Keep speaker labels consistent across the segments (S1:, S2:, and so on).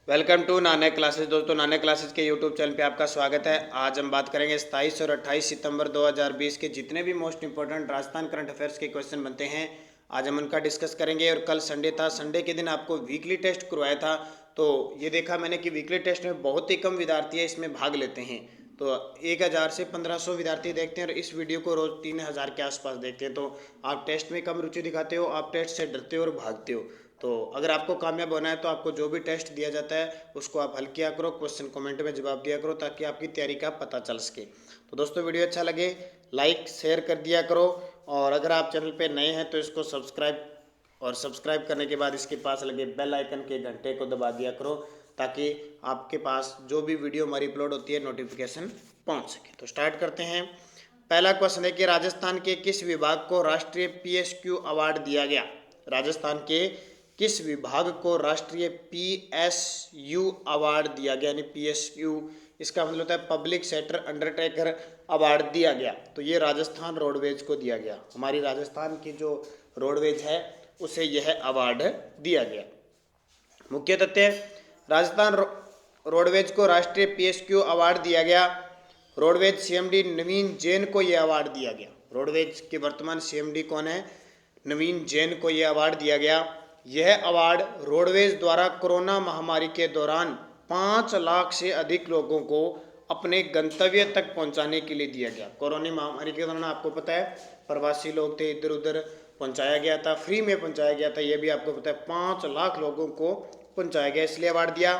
S1: Welcome to Nanak classes. दोस्तों, Nanak classes के YouTube channel पे आपका स्वागत है। आज हम बात करेंगे 27 और 28 सितंबर 2020 के जितने भी most important Rajasthan current affairs के क्वेश्चन बनते हैं, आज हम उनका डिस्कस करेंगे। और कल संडे था, संडे के दिन आपको वीकली टेस्ट करवाया था, तो ये देखा मैंने कि वीकली टेस्ट में बहुत ही कम विद्यार्थी इसमें भाग लेते हैं। तो 1000 से 1500 विद्यार्थी देखते हैं और इस वीडियो को रोज़ 3000 के आसपास देखते हैं। तो आप टेस्ट में कम रुचि दिखाते हो, आप टेस्ट से डरते हो और भागते हो। तो अगर आपको कामयाब होना है तो आपको जो भी टेस्ट दिया जाता है उसको आप हल किया करो, क्वेश्चन कमेंट में जवाब दिया करो, ताकि आपकी तैयारी का पता चल सके। तो दोस्तों, वीडियो अच्छा लगे लाइक शेयर कर दिया करो, और अगर आप चैनल पे नए हैं तो इसको सब्सक्राइब करने के बाद इसके पास लगे बेल आइकन के घंटे को दबा दिया करो, ताकि आपके पास जो भी वीडियो हमारी अपलोड होती है नोटिफिकेशन पहुंच सके। तो स्टार्ट करते हैं। पहला क्वेश्चन है कि राजस्थान के किस विभाग को राष्ट्रीय पीएसक्यू अवार्ड दिया गया? राजस्थान के किस विभाग को राष्ट्रीय पीएसयू अवार्ड दिया गया? यानी पीएसयू इसका मतलब होता है पब्लिक सेक्टर अंडरटेकर अवार्ड दिया गया। तो ये राजस्थान रोडवेज को दिया गया। हमारी राजस्थान की जो रोडवेज है उसे यह अवार्ड दिया गया। मुख्य तथ्य, राजस्थान रोडवेज को राष्ट्रीय पीएसक्यू अवार्ड दिया गया। रोडवेज सीएमडी नवीन जैन को यह अवार्ड दिया गया। रोडवेज के वर्तमान सीएमडी कौन है? नवीन जैन को यह अवार्ड दिया गया। यह अवार्ड रोडवेज द्वारा कोरोना महामारी के दौरान 5 लाख से अधिक लोगों को अपने गंतव्य तक पहुंचाने के लिए दिया गया। कोरोना महामारी के दौरान आपको पता है प्रवासी लोग थे, इधर उधर पहुंचाया गया था, फ्री में पहुंचाया गया था। यह भी आपको पता है 5 लाख लोगों को पहुंचाया गया, इसलिए अवार्ड दिया।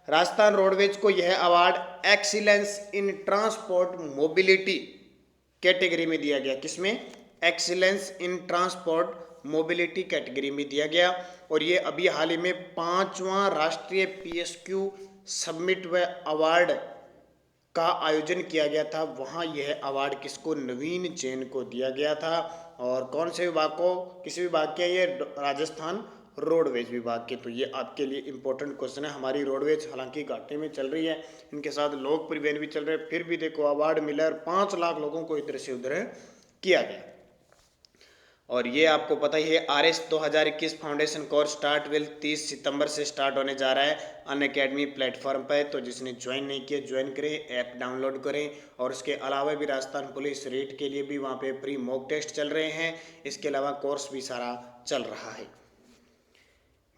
S1: राजस्थान रोडवेज को यह award excellence in transport mobility category में दिया गया। किसमें? Excellence in transport mobility category में दिया गया। और ये अभी हाल ही में 5वां राष्ट्रीय पीएसक्यू समिट व अवार्ड का आयोजन किया गया था। वहाँ यह अवार्ड किसको? नवीन जैन को दिया गया था। और कौन से विभाग को? किस विभाग के? ये राजस्थान रोडवेज विभाग के। तो ये आपके लिए इंपॉर्टेंट क्वेश्चन है। हमारी रोडवेज हालांकि घाटे में चल रही है, इनके साथ लोक परिवहन भी चल रहे हैं, फिर भी देखो अवार्ड मिला और 5 लाख लोगों को इधर से उधर किया गया। और ये आपको पता ही है, RS 2021 foundation course start will 30 सितंबर से स्टार्ट होने जा रहा है अनअकैडमी प्लेटफॉर्म पर। तो जिसने ज्वाइन नहीं किया ज्वाइन करें, ऐप डाउनलोड करें। और उसके अलावा भी राजस्थान पुलिस रेट के लिए भी वहाँ पे प्री मॉक टेस्ट चल रहे हैं। इसके अलावा कोर्स भी सारा चल रहा है।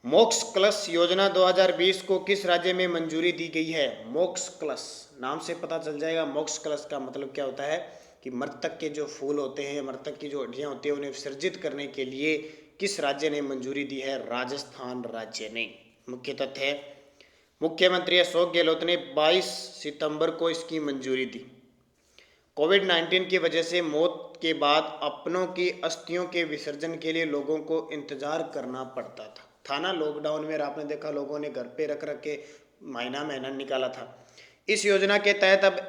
S1: मोक्ष क्लस योजना 2020 को किस राज्य में मंजूरी दी गई है? मोक्ष क्लस नाम से पता चल जाएगा। मोक्ष क्लस का मतलब क्या होता है कि मृतक के जो फूल होते हैं, मृतक की जो हड्डियां होती हैं, उन्हें विसर्जित करने के लिए किस राज्य ने मंजूरी दी है? राजस्थान राज्य ने। मुख्य तथ्य है, मुख्यमंत्री अशोक गहलोत ने 22 सितंबर को इसकी मंजूरी दी। कोविड-19 की वजह से मौत के बाद अपनों की अस्थियों के विसर्जन के लिए लोगों को इंतजार करना पड़ता था ना। लॉकडाउन में आपने देखा लोगों ने घर पे रख के महीना महीना निकाला था। इस योजना के तहत अब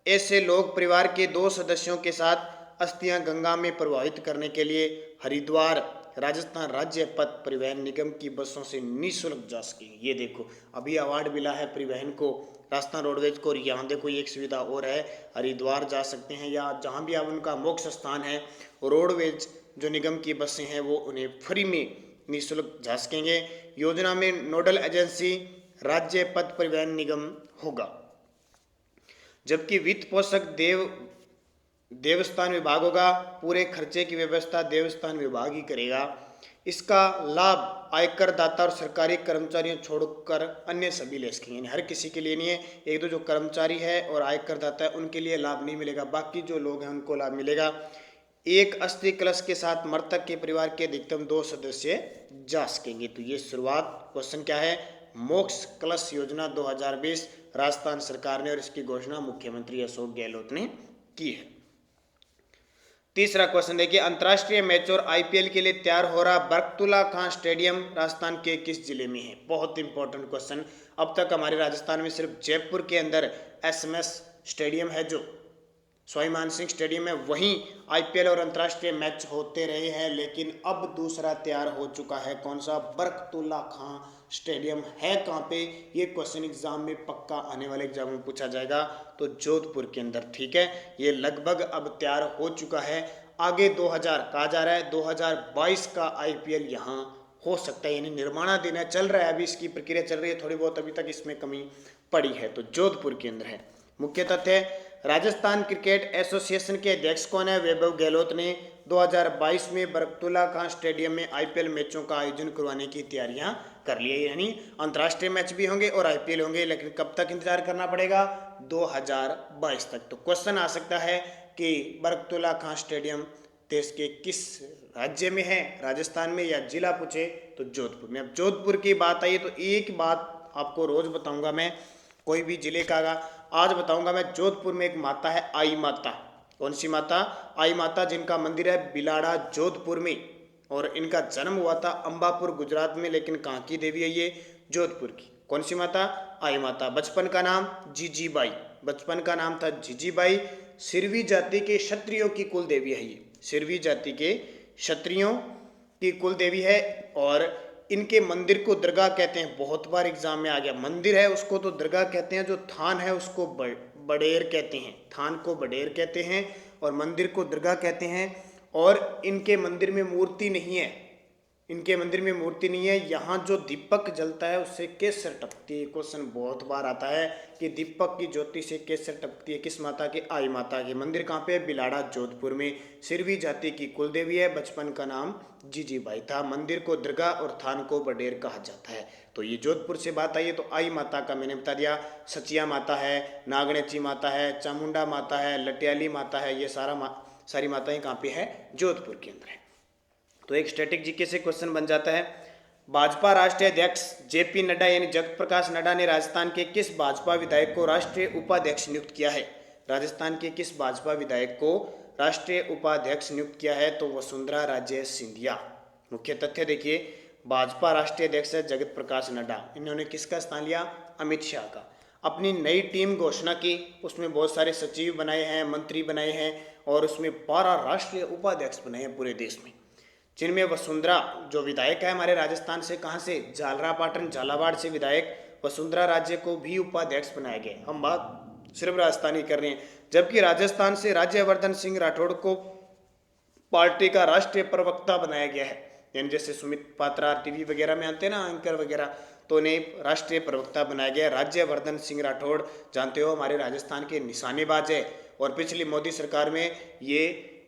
S1: ऐसे लोग परिवार के 2 सदस्यों के साथ अस्थियां गंगा में प्रवाहित करने के लिए हरिद्वार राजस्थान राज्य पथ परिवहन निगम की बसों से निःशुल्क जा सकेंगे। ये देखो, अभी अवार्ड मिला है परिवहन को, राजस्थान रोडवेज को। और यहाँ देखो एक सुविधा और है, हरिद्वार जा सकते हैं या जहाँ भी आप उनका मोक्ष स्थान है, रोडवेज जो निगम की बसें हैं वो उन्हें फ्री में निःशुल्क जा सकेंगे। योजना में नोडल एजेंसी राज्य पथ परिवहन निगम होगा, जबकि वित्त पोषक देवस्थान विभाग होगा। पूरे खर्चे की व्यवस्था देवस्थान विभाग ही करेगा। इसका लाभ आयकर दाता और सरकारी कर्मचारियों छोड़कर अन्य सभी ले सकेंगे। हर किसी के लिए नहीं है, एक दो जो कर्मचारी है और आयकर दाता है उनके लिए लाभ नहीं मिलेगा, बाकी जो लोग हैं उनको लाभ मिलेगा। एक अस्थि कलश के साथ मृतक के परिवार के अधिकतम 2 सदस्य जा सकेंगे। तो ये शुरुआत क्वेश्चन क्या है? मोक्ष कलश योजना 2020 राजस्थान सरकार ने, और इसकी घोषणा मुख्यमंत्री अशोक गहलोत ने की है। तीसरा क्वेश्चन देखिए, अंतर्राष्ट्रीय मैच और आईपीएल के लिए तैयार हो रहा बरकतुल्ला खां स्टेडियम राजस्थान के किस जिले में है? बहुत इंपॉर्टेंट क्वेश्चन। अब तक हमारे राजस्थान में सिर्फ जयपुर के अंदर SMS स्टेडियम है, जो स्वामी मान सिंह स्टेडियम है, वहीं आईपीएल और अंतर्राष्ट्रीय मैच होते रहे हैं। लेकिन अब दूसरा तैयार हो चुका है, कौन सा? बरकतुल्ला खां स्टेडियम है कहाँ पे? ये क्वेश्चन एग्जाम में पक्का आने वाले एग्जाम में पूछा जाएगा। तो जोधपुर के अंदर, ठीक है। ये लगभग अब तैयार हो चुका है। आगे 2000 कहा जा रहा है 2022 का आईपीएल यहाँ हो सकता है, यानी निर्माणाधीन है, चल रहा है, अभी इसकी प्रक्रिया चल रही है, थोड़ी बहुत अभी तक इसमें कमी पड़ी है। तो जोधपुर केंद्र है। मुख्य तथ्य, राजस्थान क्रिकेट एसोसिएशन के अध्यक्ष कौन है? वैभव गहलोत ने 2022 में बरकतुल्ला खां स्टेडियम में आईपीएल मैचों का आयोजन करवाने की तैयारियां कर ली है, यानी अंतर्राष्ट्रीय मैच भी होंगे और आईपीएल होंगे, लेकिन कब तक इंतजार करना पड़ेगा? 2022 तक। तो क्वेश्चन आ सकता है कि बरकतुल्ला खां स्टेडियम देश के किस राज्य में है, राजस्थान में, या जिला पूछे तो जोधपुर में। अब जोधपुर की बात आई तो एक बात आपको रोज बताऊंगा मैं, कोई भी जिले का आज बताऊंगा मैं। जोधपुर में एक माता है आई माता। कौन सी माता? आई माता, जिनका मंदिर है बिलाड़ा जोधपुर में, और इनका जन्म हुआ था अंबापुर गुजरात में, लेकिन कहाँ की देवी है ये? जोधपुर की। कौन सी माता? आई माता। बचपन का नाम जीजीबाई, बचपन का नाम था जीजीबाई। सिरवी जाति के क्षत्रियों की कुल देवी है ये, सिरवी जाति के क्षत्रियों की कुल देवी है। और इनके मंदिर को दरगाह कहते हैं, बहुत बार एग्जाम में आ गया। मंदिर है उसको तो दरगाह कहते हैं, जो थान है उसको बडेर कहते हैं, थान को बडेर कहते हैं और मंदिर को दरगाह कहते हैं। और इनके मंदिर में मूर्ति नहीं है, इनके मंदिर में मूर्ति नहीं है। यहाँ जो दीपक जलता है उससे केसर टपकती है। क्वेश्चन बहुत बार आता है कि दीपक की ज्योति से केसर टपकती है, किस माता के? आई माता के। मंदिर कहाँ पे? बिलाड़ा जोधपुर में। सिरवी जाति की कुल देवी है, बचपन का नाम जीजीबाई था। मंदिर को दरगाह और थान को बडेर कहा जाता है। तो ये जोधपुर से बात आई है, तो आई माता का मैंने बता दिया। सचिया माता है, नागणेची माता है, चामुंडा माता है, लटियाली माता है, ये सारी माताएं कहाँ पे है? जोधपुर के अंदर है। तो एक स्टैटिक जीके से क्वेश्चन बन जाता है। भाजपा राष्ट्रीय अध्यक्ष जेपी नड्डा यानी जगत प्रकाश नड्डा ने राजस्थान के किस भाजपा विधायक को राष्ट्रीय उपाध्यक्ष नियुक्त किया है? राजस्थान के किस भाजपा विधायक को राष्ट्रीय उपाध्यक्ष नियुक्त किया है? तो वसुंधरा राजे सिंधिया। मुख्य तथ्य देखिए, भाजपा राष्ट्रीय अध्यक्ष है जगत प्रकाश नड्डा, इन्होंने किसका स्थान लिया? अमित शाह का। अपनी नई टीम घोषणा की, उसमें बहुत सारे सचिव बनाए हैं, मंत्री बनाए हैं, और उसमें 12 राष्ट्रीय उपाध्यक्ष बनाए हैं पूरे देश में, जिनमें वसुंधरा जो विधायक है हमारे राजस्थान से, कहाँ से? झालरापाटन झालावाड़ से विधायक वसुंधरा राजे को भी उपाध्यक्ष बनाया गया। हम बात सिर्फ राजस्थान ही कर रहे हैं। जबकि राजस्थान से राज्यवर्धन सिंह राठौड़ को पार्टी का राष्ट्रीय प्रवक्ता बनाया गया है, यानी जैसे सुमित पात्रा टीवी वगैरह में आते हैं ना, एंकर वगैरह, तो उन्हें राष्ट्रीय प्रवक्ता बनाया गया। राज्यवर्धन सिंह राठौड़ जानते हो हमारे राजस्थान के निशानेबाज है, और पिछली मोदी सरकार में ये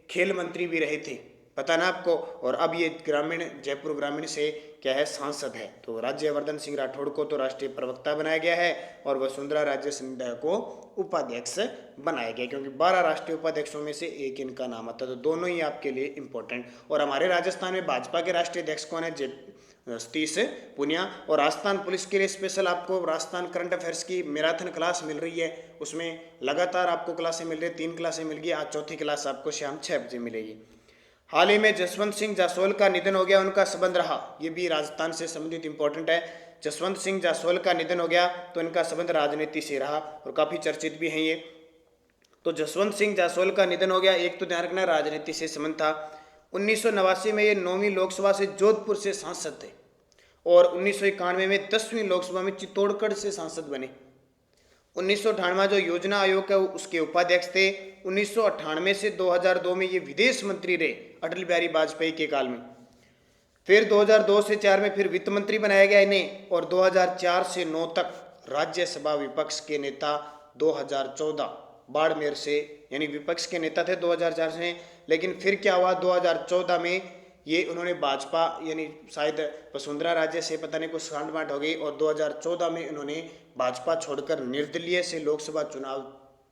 S1: खेल मंत्री भी रहे थे, पता ना आपको। और अब ये जयपुर ग्रामीण से क्या है? सांसद है। तो राज्यवर्धन सिंह राठौड़ को तो राष्ट्रीय प्रवक्ता बनाया गया है, और वसुंधरा राजे सिंधिया को उपाध्यक्ष बनाया गया, क्योंकि 12 राष्ट्रीय उपाध्यक्षों में से एक इनका नाम आता है। तो दोनों ही आपके लिए इंपॉर्टेंट। और हमारे राजस्थान में भाजपा के राष्ट्रीय अध्यक्ष कौन है? सतीश पूनिया। और राजस्थान पुलिस के लिए स्पेशल आपको राजस्थान करंट अफेयर्स की मैराथन क्लास मिल रही है, उसमें लगातार आपको क्लासें मिल रही है, 3 क्लासें मिल गई, आज चौथी क्लास आपको शाम 6 बजे मिलेगी। हाल ही में जसवंत सिंह जासवाल का निधन हो गया, उनका संबंध रहा, ये भी राजस्थान से संबंधित इंपॉर्टेंट है। जसवंत सिंह जासवाल का निधन हो गया तो इनका संबंध राजनीति से रहा, और काफी चर्चित भी है ये। तो जसवंत सिंह जासवाल का निधन हो गया, एक तो ध्यान रखना राजनीति से संबंध था। 1989 में ये 9वीं लोकसभा से जोधपुर से सांसद थे, और 1991 में 10वीं लोकसभा में चित्तौड़गढ़ से सांसद बने। 1998 जो योजना आयोग है उसके उपाध्यक्ष थे। 1998 से 2002 में ये विदेश मंत्री रहे अटल बिहारी वाजपेयी के काल में। फिर 2002 से 4 में फिर वित्त मंत्री बनाया गया इन्हें, और 2004 से 9 तक राज्यसभा विपक्ष के नेता। 2014 बाड़मेर से, यानी विपक्ष के नेता थे 2004 से। लेकिन फिर क्या हुआ? 2014 में ये उन्होंने भाजपा, यानी शायद वसुंधरा राजे से पता नहीं कुछ सांठ बांट हो गई, और 2014 में इन्होंने भाजपा छोड़कर निर्दलीय से लोकसभा चुनाव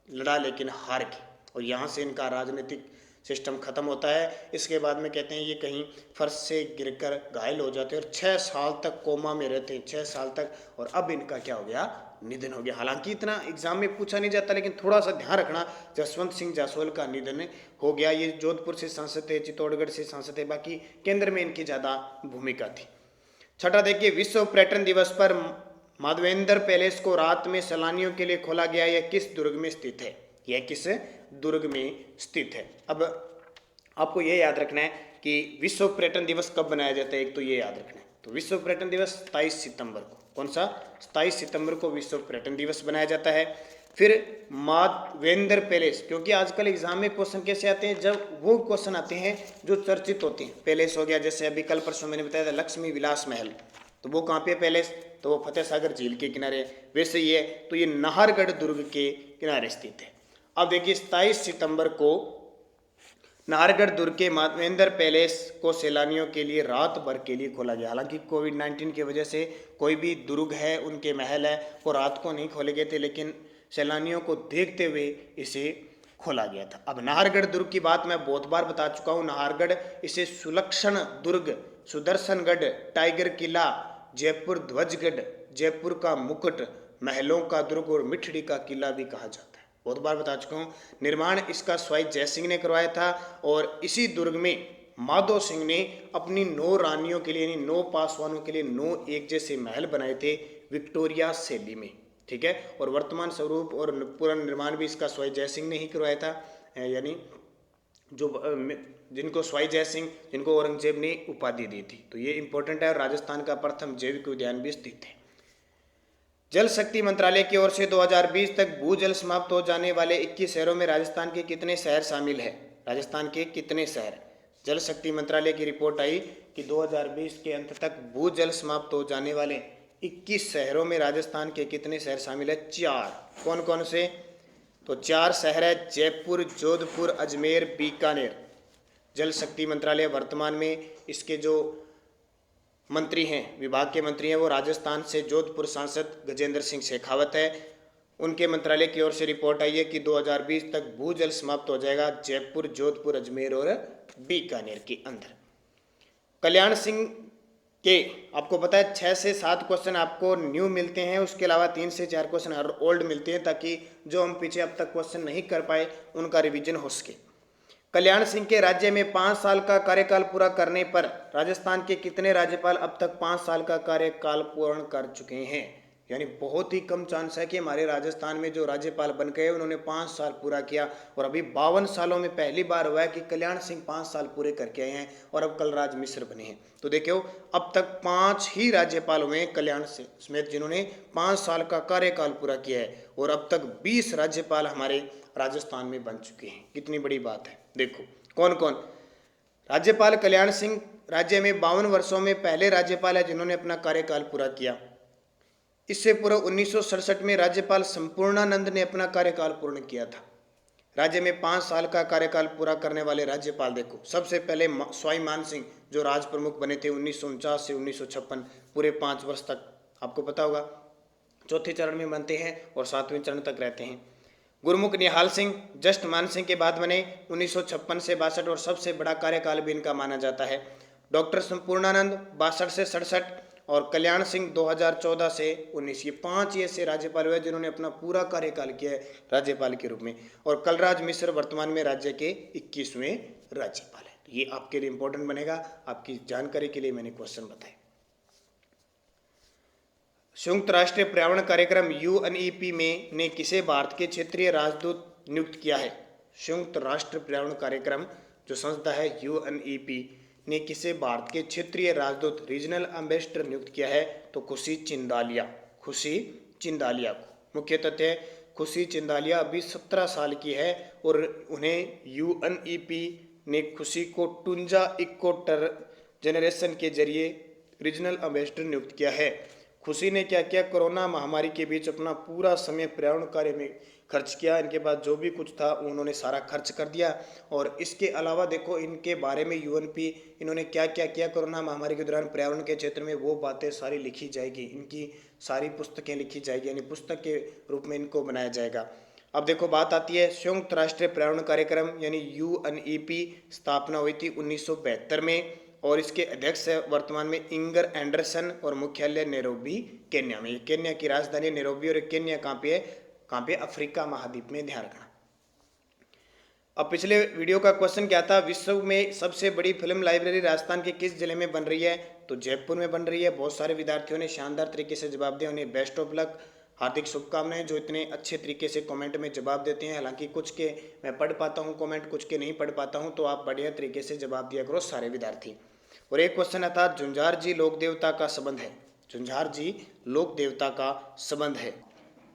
S1: लड़ा, लेकिन हार गए, और यहाँ से इनका राजनीतिक सिस्टम खत्म होता है। इसके बाद में कहते हैं ये कहीं फर्श से गिरकर घायल हो जाते हैं, और 6 साल तक कोमा में रहते हैं, 6 साल तक, और अब इनका क्या हो गया? निधन हो गया। हालांकि इतना एग्जाम में पूछा नहीं जाता, लेकिन थोड़ा सा ध्यान रखना, जसवंत सिंह जासवाल का निधन हो गया। ये जोधपुर से सांसद थे, चित्तौड़गढ़ से सांसद थे, बाकी केंद्र में इनकी ज़्यादा भूमिका थी। छठा देखिए, विश्व पर्यटन दिवस पर माधवेंद्र पैलेस को रात में सैलानियों के लिए खोला गया। यह किस दुर्ग में स्थित है? यह किस दुर्ग में स्थित है? अब आपको यह याद रखना है कि विश्व पर्यटन दिवस कब बनाया जाता है, एक तो ये याद रखना है। तो विश्व पर्यटन दिवस 27 सितंबर को, कौन सा? 27 सितंबर को विश्व पर्यटन दिवस बनाया जाता है। फिर माधवेंद्र पैलेस, क्योंकि आजकल एग्जाम में क्वेश्चन कैसे आते हैं, जब वो क्वेश्चन आते हैं जो चर्चित होते हैं। पैलेस हो गया, जैसे अभी कल परसों मैंने बताया था लक्ष्मी विलास महल, तो वो कहाँ पे पैलेस, तो वो फतेह सागर झील के किनारे। वैसे ये तो ये नाहरगढ़ दुर्ग के किनारे स्थित है। अब देखिए 27 सितंबर को नाहरगढ़ दुर्ग के माधवेंद्र पैलेस को सैलानियों के लिए रात भर के लिए खोला गया। हालांकि कोविड-19 की वजह से कोई भी दुर्ग है, उनके महल है, वो रात को नहीं खोले गए थे, लेकिन सैलानियों को देखते हुए इसे खोला गया था। अब नाहरगढ़ दुर्ग की बात मैं बहुत बार बता चुका हूँ। नाहरगढ़ इसे सुलक्षण दुर्ग, सुदर्शनगढ़, टाइगर किला, जयपुर ध्वजगढ़, जयपुर का मुकुट, महलों का दुर्ग और मिठड़ी का किला भी कहा जाता है। बहुत बार बता चुका हूँ। निर्माण इसका स्वाई जयसिंह ने करवाया था और इसी दुर्ग में माधो सिंह ने अपनी 9 रानियों के लिए, यानी 9 पासवानों के लिए 9 एक जैसे महल बनाए थे विक्टोरिया शैली में। ठीक है, और वर्तमान स्वरूप और पूरा निर्माण भी इसका स्वाई जयसिंह ने ही करवाया था, यानी जो जिनको स्वाई जयसिंह, जिनको औरंगजेब ने उपाधि दी थी। तो ये इंपॉर्टेंट है। और राजस्थान का प्रथम जैविक उद्यान भी स्थित है। जल शक्ति मंत्रालय की ओर से 2020 तक भूजल समाप्त हो जाने वाले 21 शहरों में राजस्थान के कितने शहर शामिल है? राजस्थान के कितने शहर? जल शक्ति मंत्रालय की रिपोर्ट आई कि 2020 के अंत तक भूजल समाप्त हो जाने वाले 21 शहरों में राजस्थान के कितने शहर शामिल है? 4। कौन कौन से? तो 4 शहर है, जयपुर, जोधपुर, अजमेर, बीकानेर। जल शक्ति मंत्रालय वर्तमान में इसके जो मंत्री हैं, विभाग के मंत्री हैं, वो राजस्थान से जोधपुर सांसद गजेंद्र सिंह शेखावत है। उनके मंत्रालय की ओर से रिपोर्ट आई है कि 2020 तक भूजल समाप्त हो जाएगा जयपुर, जोधपुर, अजमेर और बीकानेर के अंदर। कल्याण सिंह के आपको पता है 6 से 7 क्वेश्चन आपको न्यू मिलते हैं, उसके अलावा 3 से 4 क्वेश्चन हर ओल्ड मिलते हैं, ताकि जो हम पीछे अब तक क्वेश्चन नहीं कर पाए उनका रिवीजन हो सके। कल्याण सिंह के राज्य में 5 साल का कार्यकाल पूरा करने पर राजस्थान के कितने राज्यपाल अब तक 5 साल का कार्यकाल पूर्ण कर चुके हैं? यानी बहुत ही कम चांस है कि हमारे राजस्थान में जो राज्यपाल बन गए उन्होंने 5 साल पूरा किया। और अभी 52 सालों में पहली बार हुआ है कि कल्याण सिंह 5 साल पूरे करके आए हैं और अब कलराज मिश्र बने हैं। तो देखो अब तक 5 ही राज्यपाल हुए हैं कल्याण सिंह समेत जिन्होंने 5 साल का कार्यकाल पूरा किया है, और अब तक 20 राज्यपाल हमारे राजस्थान में बन चुके हैं। कितनी बड़ी बात है। देखो कौन कौन राज्यपाल कल्याण सिंह राज्य में 52 वर्षों में पहले राज्यपाल है जिन्होंने अपना कार्यकाल पूरा किया। इससे पूर्व 1967 में राज्यपाल संपूर्णानंद ने अपना कार्यकाल पूर्ण किया था। राज्य में 5 साल का कार्यकाल पूरा करने वाले राज्यपाल देखो, सबसे पहले स्वाई मान सिंह जो राज प्रमुख बने थे 1949 से 1956, पूरे 5 वर्ष तक, आपको पता होगा। चौथे चरण में बनते हैं और 7वें चरण तक रहते हैं। गुरमुख निहाल सिंह जस्ट मान सिंह के बाद बने 1956 से 62, और सबसे बड़ा कार्यकाल भी इनका माना जाता है। डॉक्टर संपूर्णानंद 62 से 67 और कल्याण सिंह 2014 से 19, ये 5 ऐसे राज्यपाल हुए जिन्होंने अपना पूरा कार्यकाल किया है राज्यपाल के रूप में। और कलराज मिश्र वर्तमान में राज्य के 21वें राज्यपाल है। ये आपके लिए इंपॉर्टेंट बनेगा, आपकी जानकारी के लिए मैंने क्वेश्चन बताए। संयुक्त राष्ट्र पर्यावरण कार्यक्रम UNEP में ने किसे भारत के क्षेत्रीय राजदूत नियुक्त किया है? संयुक्त राष्ट्र पर्यावरण कार्यक्रम जो संस्था है UNEP ने किसे भारत के क्षेत्रीय राजदूत रीजनल एम्बेसडर नियुक्त किया है? तो खुशी चिंदालिया, खुशी चिंदालिया को। मुख्य तथ्य, खुशी चिंदालिया अभी 17 साल की है और उन्हें UNEP ने खुशी को टुंजा इको जनरेशन के जरिए रीजनल एम्बेसडर नियुक्त किया है। खुशी ने क्या किया, कोरोना महामारी के बीच अपना पूरा समय पर्यावरण कार्य में खर्च किया। इनके पास जो भी कुछ था उन्होंने सारा खर्च कर दिया। और इसके अलावा देखो इनके बारे में UNP इन्होंने क्या क्या किया कोरोना महामारी के दौरान पर्यावरण के क्षेत्र में, वो बातें सारी लिखी जाएगी, इनकी सारी पुस्तकें लिखी जाएगी, यानी पुस्तक के रूप में इनको बनाया जाएगा। अब देखो बात आती है संयुक्त राष्ट्र पर्यावरण कार्यक्रम यानी UNEP स्थापना हुई थी 1972 में, और इसके अध्यक्ष वर्तमान में इंगर एंडरसन, और मुख्यालय नैरोबी केन्या में। केन्या की राजधानी नैरोबी, और केन्या कहाँ पे है? कहाँ पे? अफ्रीका महाद्वीप में, ध्यान रखना। अब पिछले वीडियो का क्वेश्चन क्या था, विश्व में सबसे बड़ी फिल्म लाइब्रेरी राजस्थान के किस जिले में बन रही है? तो जयपुर में बन रही है। बहुत सारे विद्यार्थियों ने शानदार तरीके से जवाब दिया, उन्हें बेस्ट ऑफ लक, हार्दिक शुभकामनाएं जो इतने अच्छे तरीके से कमेंट में जवाब देते हैं। हालांकि कुछ के मैं पढ़ पाता हूं कमेंट, कुछ के नहीं पढ़ पाता हूं, तो आप बढ़िया तरीके से जवाब दिया करो सारे विद्यार्थी। और एक क्वेश्चन आता, झुंझार जी लोक देवता का संबंध है। झुंझार जी लोक देवता का संबंध है।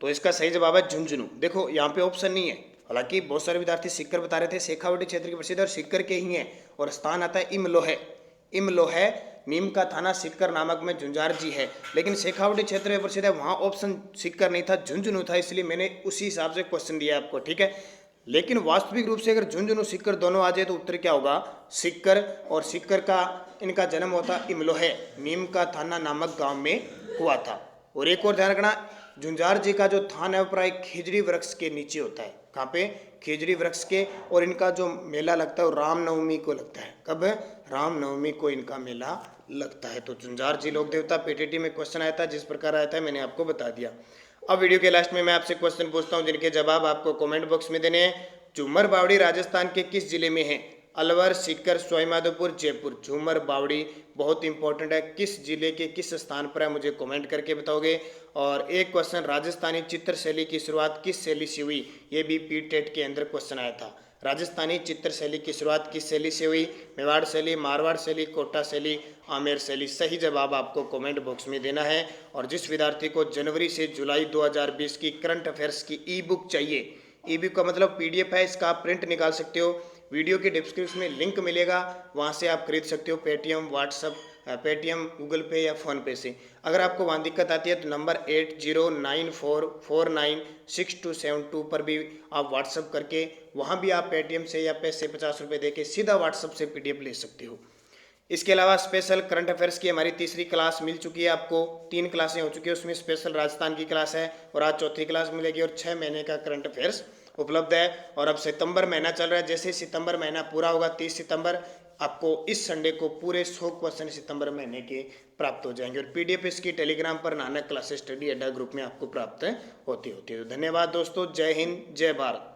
S1: तो इसका सही जवाब है झुंझुनू। देखो यहाँ पे ऑप्शन नहीं है, हालांकि बहुत सारे विद्यार्थी सीकर बता रहे थे, शेखावाटी क्षेत्र के प्रसिद्ध और सीकर के ही हैं, और स्थान आता है इमलोहे। इमलोहे नीम का थाना सीकर नामक में झुंझार जी है, लेकिन शेखावाटी क्षेत्र में प्रसिद्ध है, वहाँ ऑप्शन सीकर नहीं था, झुंझुनू था, इसलिए मैंने उसी हिसाब से क्वेश्चन दिया आपको, ठीक है। लेकिन वास्तविक रूप से अगर झुंझुनू सीकर दोनों आ जाए तो उत्तर क्या होगा, सीकर, और सीकर का इनका जन्म होता इमलोहे, नीम का थाना नामक गांव में हुआ था। और एक और ध्यान रखना, झुंझार जी का जो थान है वो प्राय खिजड़ी वृक्ष के नीचे होता है। कहाँ पे, खिजड़ी वृक्ष के। और इनका जो मेला लगता है वो रामनवमी को लगता है। कब, रामनवमी को इनका मेला लगता है। तो झुंझार जी लोक देवता पीटीटी में क्वेश्चन आया था, जिस प्रकार आया था मैंने आपको बता दिया। अब वीडियो के लास्ट में मैं आपसे क्वेश्चन पूछता हूं, जिनके जवाब आपको कमेंट बॉक्स में देने हैं। झूमर बावड़ी राजस्थान के किस जिले में है? अलवर, सीकर, सवाईमाधोपुर, जयपुर। झूमर बावड़ी बहुत इंपॉर्टेंट है, किस जिले के किस स्थान पर है मुझे कमेंट करके बताओगे। और एक क्वेश्चन, राजस्थानी चित्र शैली की शुरुआत किस शैली से हुई? ये भी पीटेट के अंदर क्वेश्चन आया था। राजस्थानी चित्र शैली की शुरुआत किस शैली से हुई? मेवाड़ शैली, मारवाड़ शैली, कोटा शैली, आमेर शैली। सही जवाब आपको कमेंट बॉक्स में देना है। और जिस विद्यार्थी को जनवरी से जुलाई 2020 की करंट अफेयर्स की ई बुक चाहिए, ई बुक का मतलब PDF है, इसका आप प्रिंट निकाल सकते हो, वीडियो के डिस्क्रिप्शन में लिंक मिलेगा, वहाँ से आप खरीद सकते हो, पेटीएम, व्हाट्सअप, पेटीएम, गूगल पे या फ़ोनपे से। अगर आपको वहाँ दिक्कत आती है तो नंबर 8094496272 पर भी आप व्हाट्सअप करके, वहाँ भी आप पेटीएम से या पैसे 50 रुपये दे के सीधा व्हाट्सअप से PDF ले सकते हो। इसके अलावा स्पेशल करंट अफेयर्स की हमारी तीसरी क्लास मिल चुकी है आपको, 3 क्लासें हो चुकी है, उसमें स्पेशल राजस्थान की क्लास है और आज चौथी क्लास मिलेगी, और 6 महीने का करंट अफेयर्स उपलब्ध है। और अब सितंबर महीना चल रहा है, जैसे सितंबर महीना पूरा होगा 30 सितंबर, आपको इस संडे को पूरे 100 क्वेश्चन सितंबर महीने के प्राप्त हो जाएंगे। और PDF इसकी टेलीग्राम पर नानक क्लासेस स्टडी अड्डा ग्रुप में आपको प्राप्त होती है। तो धन्यवाद दोस्तों, जय हिंद, जय भारत।